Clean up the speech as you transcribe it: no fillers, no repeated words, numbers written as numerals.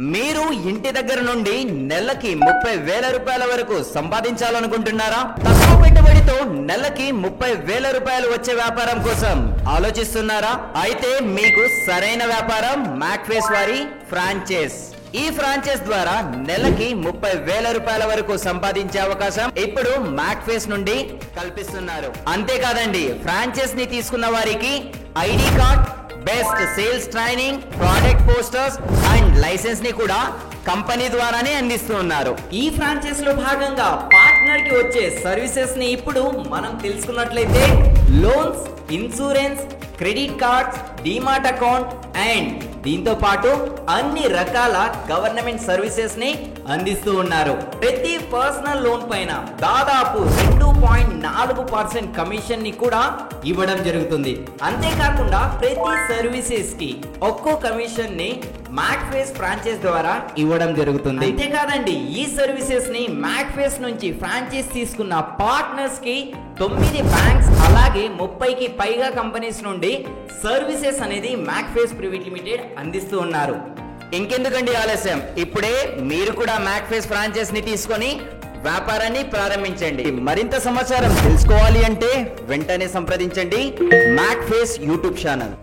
మీరు ఇంటి దగ్గర నుండి నెలకి 30,000 రూపాయల వరకు సంపాదించాలనుకుంటున్నారా? తక్కువ పెట్టుబడితో నెలకి 30,000 రూపాయలు వచ్చే వ్యాపారం కోసం ఆలోచిస్తున్నారా? అయితే మీకు సరైన వ్యాపారం మ్యాక్ఫేస్ వారి ఫ్రాంచైజ్. ఈ ఫ్రాంచైజ్ ద్వారా నెలకి 30,000 రూపాయల వరకు సంపాదించే అవకాశం ఇప్పుడు మ్యాక్ఫేస్ నుండి కల్పిస్తున్నారు. అంతేకాదండి, ఫ్రాంచైజ్ ని తీసుకున్న వారికి ID card, best sales training, product posters and license ని కూడా కంపెనీ ద్వారానే అందిస్తూ ఉన్నారు. ఈ ఫ్రాంచైజ్ లో భాగంగా పార్ట్నర్ కి వచ్చే సర్వీసెస్ ని ఇప్పుడు మనం తెలుసుకున్నట్లయితే loans, insurance, credit cards, demat account and దీంతో పాటు అన్ని రకాల గవర్నమెంట్ సర్వీసెస్ ని అందిస్తూ ఉన్నారు. ప్రతి పర్సనల్ లోన్ పైన దాదాపు 2.4% కమిషన్ ని కూడా ఇవ్వడం జరుగుతుంది. అంతేకాకుండా ప్రతి సర్వీసెస్ కి ఒక్కో కమిషన్ ని మ్యాక్ఫేస్ ఫ్రాంచైజ్ ద్వారా ఇవ్వడం జరుగుతుంది. అంతేకాదండి, ఈ సర్వీసెస్ ని మ్యాక్ఫేస్ నుంచి ఫ్రాంచైజ్ తీసుకున్న పార్ట్నర్స్ కి 9 బ్యాంక్స్ అలాగే 30కి పైగా కంపెనీస్ నుండి సర్వీసెస్ అనేది మ్యాక్ఫేస్ ప్రైవేట్ లిమిటెడ్ అందిస్తూ ఉన్నారు. ఇంకెందుకండి ఆలస్యం, ఇప్పుడే మీరు కూడా మ్యాక్ఫేస్ ఫ్రాంచైజ్ ని తీసుకొని వ్యాపారాన్ని ప్రారంభించండి. మరింత సమాచారం తెలుసుకోవాలి అంటే వెంటనే సంప్రదించండి మ్యాక్ఫేస్ యూట్యూబ్ ఛానల్.